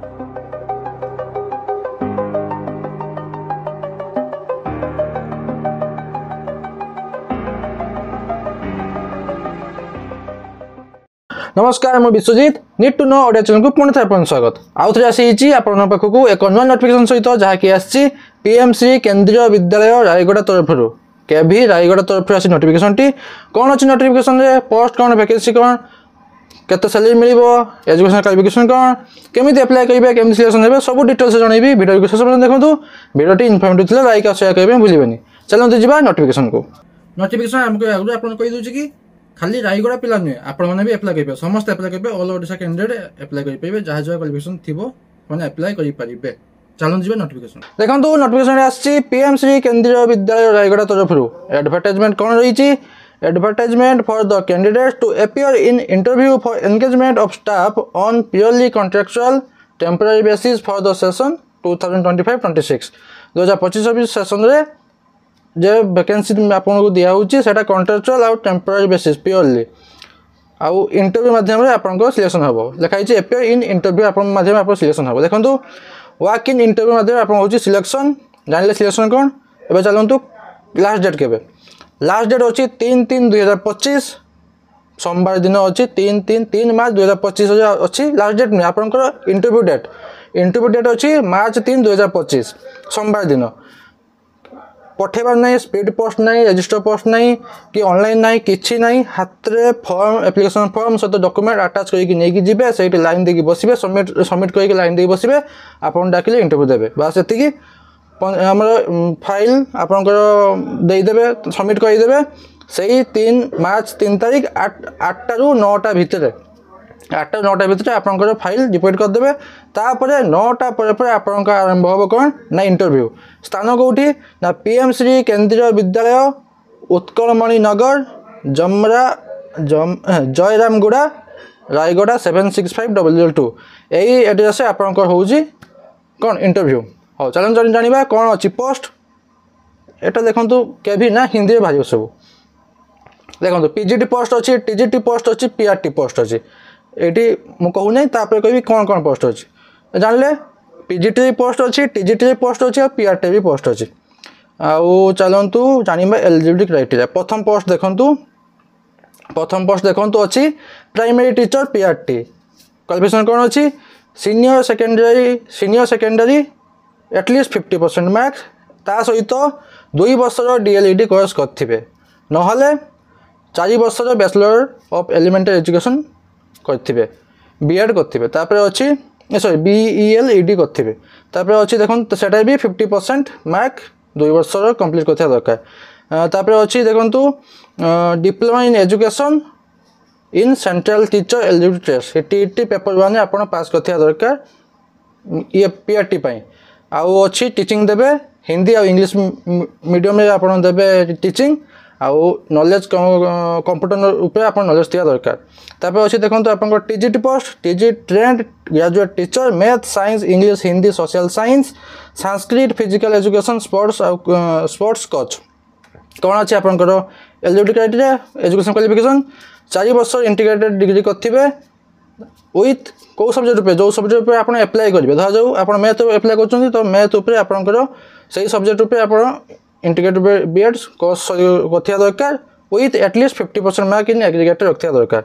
नमस्कार मैं विश्वजीत नीट टू नो ऑडियो चैनल को पुणी थे स्वागत आउ थे आसी आपण पाखक एक नुआ नोटिफिकेशन सहित जहाँकि आसी पीएमसी केंद्रीय विद्यालय रायगढ़ तरफ केभी रायगढ़ तरफ आसी नोटिफिकेशन टी कौन अच्छी नोटिफिकेशन रे पोस्ट कौन वैकेंसी कौन केते सैलरी मिलिबो एजुकेशन क्वालिफिकेशन कौन केमिति अप्लाई करिवे केमिति सिलेक्शन हेबे सब डिटेल्स जणैबी वीडियो को शेष पर्यंत देखंतु वीडियोटी इन्फॉर्मेटिव थिले लाइक और शेयर करिवे भूलिबेनी चलंतु जिबा नोटिफिकेशन को नोटिफिकेशन हमको आगु आपन कहि दोछि कि खाली रायगढ़ पिला नुहे आपण माने भी अप्लाई करिवे समस्त अप्लाई करिवे ऑल ओडिशा कैंडिडेट अप्लाई करि परिवे जहा जहा क्वालिफिकेशन थिबो माने अप्लाई करि परिवे चलंतु जिबा नोटिफिकेशन देखंतु नोटिफिकेशन आछि पीएमसी केंद्रीय विद्यालय रायगढ़ तरफ एडवर्टाइजमेंट कोन रहिछि advertisement for the candidates to appear in interview for engagement of staff on purely contractual temporary basis for the session 2025-26 2025-26 session रे जे वैकेंसी आपन को दिया होची सेटा कॉन्ट्रैक्चुअल और टेम्पररी बेसिस प्योरली आउ इंटरव्यू माध्यम रे आपन को सिलेक्शन हबो लिखाई छि appear in interview आपन माध्यम आपन सिलेक्शन हबो देखंतु वॉक इन इंटरव्यू माध्यम आपन होची सिलेक्शन जानले सिलेक्शन कोन एबे चलंतु लास्ट डेट केबे लास्ट डेट अच्छी 3/3/2025 सोमवार दिन अच्छी 3 मार्च 2025 अच्छी लास्ट डेट नहीं आपंकर इंटरव्यू डेट अच्छी मार्च 3 2025 सोमवार दिन पठेबार नहीं स्पीड पोस्ट नहीं रजिस्टर पोस्ट नहीं कि ऑनलाइन नहीं किसी नहीं हाथ रे फॉर्म एप्लिकेशन फॉर्म सहित डॉक्यूमेंट अटैच करके नहीं जीवे से लाइन देकी बसबे सबमिट करके लाइन देकी बसबे आपन डाकिले इंटरव्यू देबे बस एतिकी हमर फाइल आपनकर देदेबे सबमिट करदेबे से 3 मार्च 3 तारीख 8 रु 9टा भितर 8 टा 9टा भितर आपनकर फाइल डिपोजिट करदेबे तापर 9टा पर आपनकर आरंभ होबो कोन ना इंटरव्यू स्थान कोठी ना पीएम श्री केंद्रीय विद्यालय उत्कलमणि नगर जमरा जयरामगुड़ा रायगढ़ 765022 एई एड्रेस से आपनकर होउची कोन इंटरव्यू हाँ चलन जाना कौन अच्छी पोस्ट एटा देखो केभी ना हिंदी में बाहर सब देखो पीजीटी पोस्ट अच्छी टीजीटी पोस्ट अच्छी पीआरटी पोस्ट अच्छी ये मुझे कहूना कह कौन कौन पोस्ट अच्छी जानले पीजीटी पोस्ट अच्छी टीजीटी पोस्ट अच्छी और पीआरटी भी पोस्ट अच्छी आउ चलतु जाना एलिजिबिलिटी क्राइटेरिया प्रथम पोस्ट देखु अच्छी प्राइमरी टीचर पीआरटी क्वालिफिकेशन कौन अच्छी सीनियर सेकेंडरी एटलिस्ट 50% मार्क्स ता सहित 2 वर्षर डीएलईडी कोर्स करथिबे नहले 4 वर्षर बैचलर ऑफ एलिमेंटरी एजुकेशन करथिबे बीएड करथिबे तापर अछि सॉरी बीईएलईडी करथिबे तापर अछि देखन सेटा भी 50% मार्क 2 वर्षर कंप्लीट करथिया दरकार तापर अछि देखंतु diploma in education in central teacher eligibility test TET paper 1 आपण पास करथिया दरकार ये पीआरटी पई आउ अच्छी टीचिंग देबे हिंदी और इंग्लिश मीडियम रे आपण देबे टीचिंग आउ नॉलेज कंप्यूटर ऊपर आपण नॉलेज दिया दरकार तापर अच्छी देखंतु आपण TGT post TG trained graduate teacher math science English Hindi social science Sanskrit physical education sports coach कौन अच्छे आपंकर एलिजिबिलिटी क्राइटेरिया एजुकेशन क्वालिफिकेशन 4 वर्ष इंटीग्रेटेड डिग्री करथिबे विथ कौ सब्जेक्ट पे जो सब्जेक्ट पे आपण अप्लाई करेंगे धर जाऊ आप मैथ अप्लाई कर तो मैथ उपर आपंकर से सब्जेक्ट पे आप इंटीग्रेटेड बीएड कोर्स रखा दरकार with at least 50% mark in aggregate रखा दरकार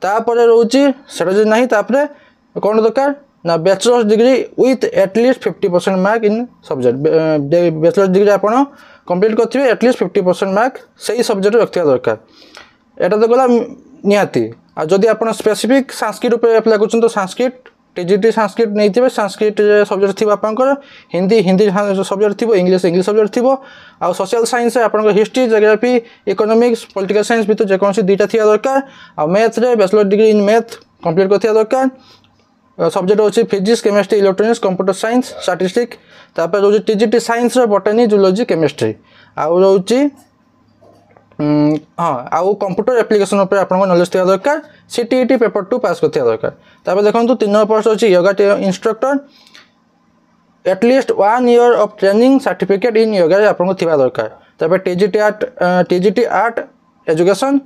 तापर रोचे से ना तापर कौन दरकार ना bachelors degree with at least 50% mark in subject bachelors degree आप कंप्लीट करेंगे एटलिस्ट 50% मार्क से सब्जेक्ट रखा दरकार एटा तो गला निहाती आ जदि आप स्पेसिफिक संस्कृत उपर अप्लाई कर तो संस्कृत टीजीटी संस्कृत नहीं थे संस्कृत सब्जेक्ट थी आपंकर हिंदी सब्जेक्ट थी इंग्लिश सब्जेक्ट थी आ सोशल साइंस आप history geography economics political science भी तो जेकोसी दुईटा थी दरकार आ मैथ रे bachelor degree in math complete कर दरकार सब्जेक्ट अच्छी physics chemistry electronics computer science statistics तापर रोज TGT science botany zoology chemistry आउ रोची हाँ आउ कंप्यूटर एप्लिकेशन उपर आपको नॉलेज थिया दरकार सीटीईटी पेपर 2 पास कर दरकार तापर देखो 3 नंबर पोस्ट अच्छी yoga instructor at least 1 year of training certificate in yoga आपको थिबा दरकार तापर टीजीटी आर्ट एजुकेशन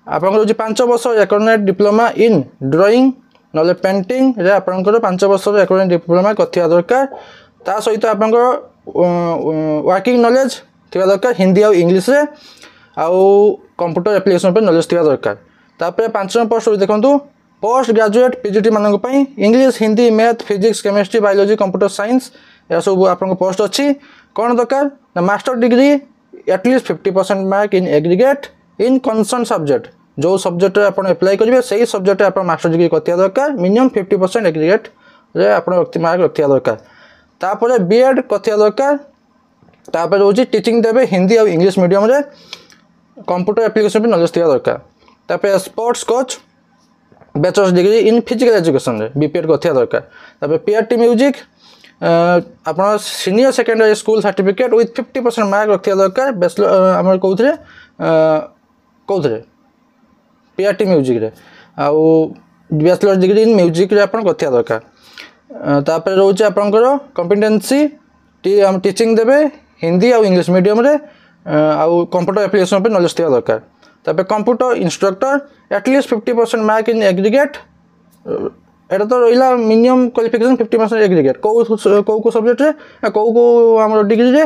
आपको 5 वर्ष रिकॉग्नाइज्ड डिप्लोमा इन ड्राइंग नले पेंटिंग रे आपनकर 5 वर्षर इक्विवेलेंट डिप्लोमा कथिया दरकार ता सहित आपनकर वर्किंग नॉलेज थिबा दरकार हिंदी और इंग्लिश रे आउ कंप्यूटर एप्लिकेशन पर नॉलेज थिबा दरकार तापर 5 नंबर पोस्ट देखंतु पोस्ट ग्रेजुएट पीजीटी मानक पई English Hindi math physics chemistry biology computer science या सब आपन पोस्ट अछि कोन दरकार ना master degree at least 50% mark in aggregate in concern subject जो सब्जेक्ट रे आपण अप्लाई करिवे सही सब्जेक्ट रे आपण मास्टर डिग्री कथिया दरकार मिनिमम 50% एग्रीगेट रे आपण मार्क रखिया दरकार तापर बीएड कथिया दरकार तापर होची टीचिंग देबे हिंदी और इंग्लिश मीडियम रे कंप्यूटर एप्लिकेशन पे नॉलेज थिया दरकार तापर sports coach bachelors degree in physical education रे बीपीएड कथिया दरकार तापर पीआरटी म्यूजिक आपण senior secondary school certificate with 50% mark रखिया दरकार बैचलर हमर कोथरे पीआरटी म्यूजिक रे आ बैचलर डिग्री इन म्यूजिक रे आपण कथिया दरकार तापर रहउची आपनकर कॉम्पिटेंसी टीचिंग देबे हिंदी और इंग्लिश मीडियम रे आ कंप्यूटर एप्लिकेशन पे नॉलेज थिया दरकार तापर computer instructor at least 50% mark in aggregate एटा तो रहिला मिनिमम क्वालिफिकेशन 50% एग्रीगेट को सब्जेक्ट रे को हमर डिग्री रे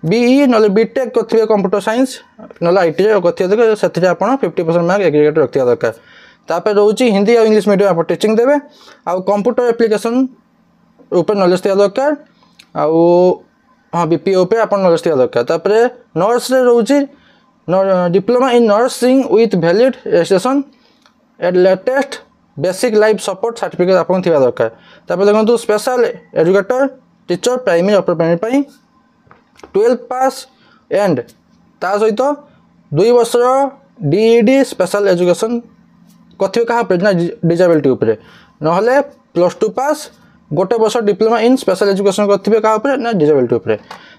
बीई नले बीटेक करथिबे कंप्यूटर साइंस नले आईटी रे करथिबे दरकार सेथि आपण 50% मार्क एग्रीगेट रखथिया दरकार तापर रहउची हिंदी और इंग्लिश मीडियम आप टीचिंग देबे आ कंप्यूटर एप्लिकेशन ऊपर नॉलेज थिया दरकार आ हां बीपीओ पे आपण नॉलेज थिया दरकार तापर नर्स रे रहउची diploma in nursing with valid registration at latest basic life support certificate आपन थिया दरकार तापर देखंतु special educator teacher primary upper primary पई 12 पास एंड ता सहित 2 वर्षर डीईडी स्पेशल एजुकेशन कथियो कहा प्रेजना डिसेबिलिटी ऊपर नहले +2 पास गोटे वर्ष डिप्लोमा इन स्पेशल एजुकेशन करथिबे कहा ऊपर ना डिसेबिलिटी ऊपर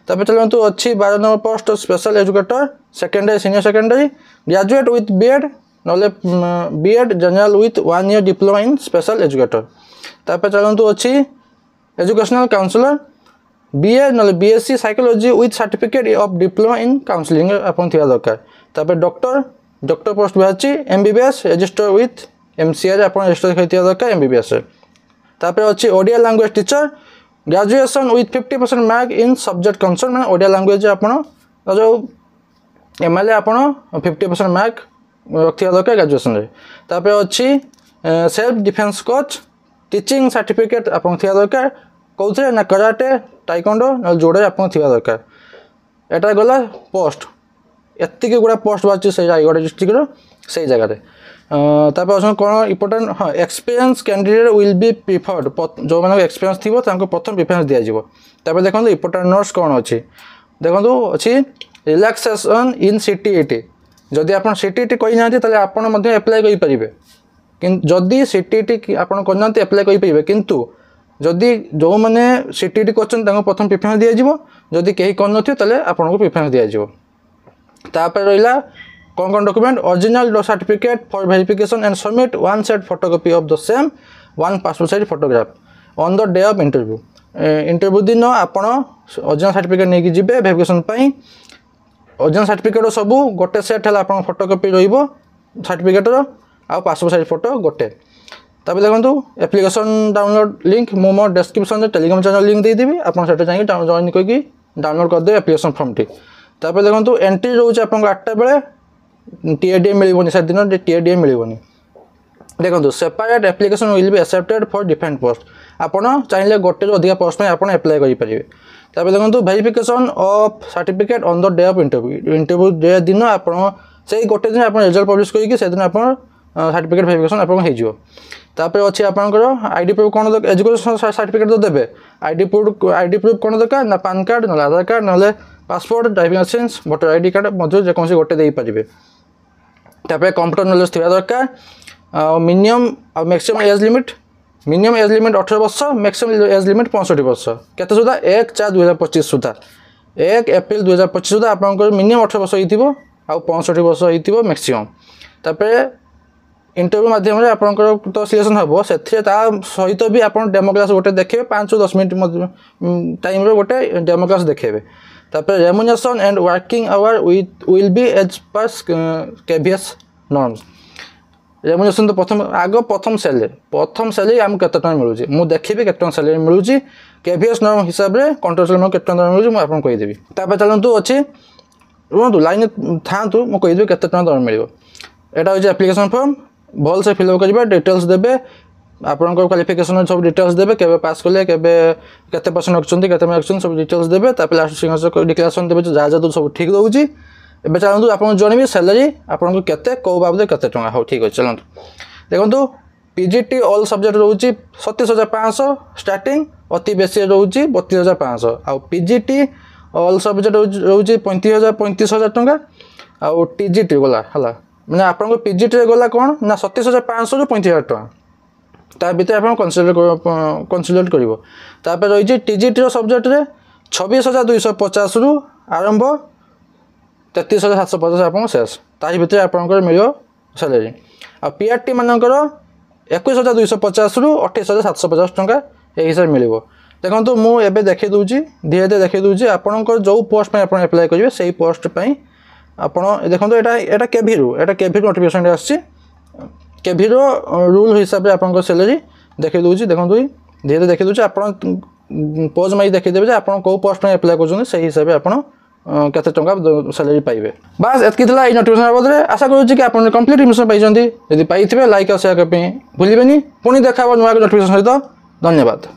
तापर चलंतु अछि 12 number post special educator secondary senior secondary graduate with BEd नले BEd general with 1 year diploma in special educator तापर चलंतु अछि एजुकेशनल काउंसलर बीए नले BSc psychology with certificate of diploma in counselling अपन थिया दरकार तापर डॉक्टर पोस्ट बाची एमबीबीएस रजिस्टर विथ एमसीए रे अपन रजिस्टर खैतिया दरकार एमबीबीएस तापर अछि Odia language teacher graduation with 50% mark in subject concern माने ओडिया लैंग्वेज आपण जो एमएलए आपण 50% मार्क रखिया दरकार ग्रेजुएशन रे तापर अछि self defence coach teaching certificate आपण थिया दरकार कोथरे ना कराटे टाइकोंडो न जोडे आपण थिया दरकार एटा गला पोस्ट एत्तिके गुडा पोस्ट बाची से रायगढ़ डिस्ट्रिक्ट रो से जगह रे तापर असन कोन इंपोर्टेंट हां experience candidate will be preferred जो माने एक्सपीरियंस थिबो तांको प्रथम प्रेफरेंस दिया जिवो तापर देखंतु इंपोर्टेंट नोट्स कोन अछि देखंतु अछि रिलैक्सेशन इन सीटीईटी जदि आपण सीटीईटी कहि नांती तले आपण मध्ये अप्लाई करि परिबे किंतु जदि सीटीईटी आपण करनांती अप्लाई करि परिबे किंतु जदि जो माने सीटीईटी करछन तांको प्रथम प्रेफरेंस दिया जिवो जदि केही करनथि तले आपण को प्रेफरेंस दिया जिवो तापर रहिला कौन document original certificate for verification and submit 1 set photocopy of the same 1 passport size photograph on the day of interview दिन आपण ओरिजिनल सर्टिफिकेट नेकी जिबे वेरिफिकेशन पई ओरिजिनल सर्टिफिकेट सब गोटे सेट हला आपण फोटोकॉपी रहिबो सर्टिफिकेट रो आ पासपोर्ट साइज फोटो गोटे तबे देखंतु एप्लिकेशन डाउनलोड लिंक मो मो डिस्क्रिप्शन रे टेलीग्राम चैनल लिंक दे देबी आपण सेटा जाई जॉइन करके डाउनलोड कर दे एप्लिकेशन फॉर्म टी तबे देखंतु एंट्री रहउछ आपण 8टा बेले टीएडीए मिलिबोनी से दिन टीएडीए मिलिबोनी देखंतु separate application will be accepted for different post आपण चाहिले गोटे रो अधिक पोस्ट में आपण अप्लाई करि परिबे तबे देखंतु verification of certificate on the day of interview day दिन आपण सेही गोटे दिन आपण रिजल्ट पब्लिश करिके से दिन आपण सर्टिफिकेट वेरिफिकेशन आपण हे जिवो तापर अछि आपनकर आईडी प्रूफ कोन एजुकेशन सर्टिफिकेट तो देबे आईडी प्रूफ कोन दरकार ना पैन कार्ड ना आधार कार्ड ना passport driving licence voter ID card मध्य जे कोनसे गोटे देई परिबे तापर कंप्यूटर नॉलेज थिया दरकार मिनिमम और maximum age limit minimum age limit 18 वर्ष मैक्सिमम एज लिमिट 65 वर्ष केते सुधा 1/4/2025 सुधा 1 एप्रिल 2025 सुधा आपनकर मिनिमम 18 वर्ष हिथिबो आ 65 वर्ष हिथिबो मैक्सिमम तापर इंटरव्यू माध्यम रे आपनकर तो सिलेक्शन हबो सेथे ता सहित भी आपन डेमो क्लास गोटे देखबे 5-10 मिनिट टाइम रे गोटे डेमो क्लास देखबे तापर remuneration and working hour will be as per KVS norms remuneration तो प्रथम सैलरी आमको केते टଙ୍କା मिलुची मु देखिबे केते टଙ୍କା सैलरी मिलुची केवीएस नॉर्म हिसाब रे कॉन्ट्रैक्चुअल नॉर्म केते टଙ୍କା मिलुची मु आपन कहि देबी तापर चलंतु अछि रुहतु लाइन थांतु मु कहि देबी केते टଙ୍କା दर मिलिबो एटा होची एप्लिकेशन फॉर्म भल से फिलअप करिबा डिटेल्स देबे आपन को क्वालिफिकेशन सब डिटेल्स देबे केबे पास करले केबे केते परसेंट रखचंती केते मार्क रखचंती सब डिटेल्स देबे तापर लास्ट सिग्नेचर डिक्लेरेशन देबे जा जा तो सब ठीक रहउची एबे चलंतु आपन जनबी सैलरी आपन को केते को बाबदे केते टଙ୍କା हो ठीक अछि चलंतु देखंतु पीजीटी ऑल सब्जेक्ट रहउची 37500 स्टार्टिंग अति बेसी रहउची 32500 आ पीजीटी ऑल सब्जेक्ट रहउची 35000 टଙ୍କା आ टीजीटी गला हला माने आपन को पीजीटी रे गला कोन ना 37500 रु 35000 टଙ୍କା ता भीतर आपन कंसीडर करिवो तापर रहिची टीजीटी रो सब्जेक्ट रे 26250 रु आरंभ 33750 आपन शेष ताहि भीतर आपन को मिलियो सैलरी आ पीआरटी मानकर 21250 रु 28750 टଙ୍କା ए हिसाब मिलिवो देखंतु मु एबे देखै दूची धीरे धीरे देखै दूची आपन को जो पोस्ट पे आपन अप्लाई करिवे सेही पोस्ट पे आपन देखंतु एटा केभी नोटिफिकेशन आछि केभी रो रूल हिसाब रे आपन को सैलरी देखै दूची देखंतु धीरे धीरे देखै दूची आपन पोज माई देखै देबे जे आपन को पोस्ट पे अप्लाई करछन सेही हिसाब रे आपन केते टଙ୍କା सैलरी पाइबे बस एतकी थला ई नोटिफिकेशन बदले आशा करू छी कि आपन कंप्लीट इन्फॉर्मेशन पाइजंती यदि पाइथिबे लाइक और शेयर करपे भूलिबेनी पुनी देखाबो नुवा नोटिफिकेशन सहित धन्यवाद।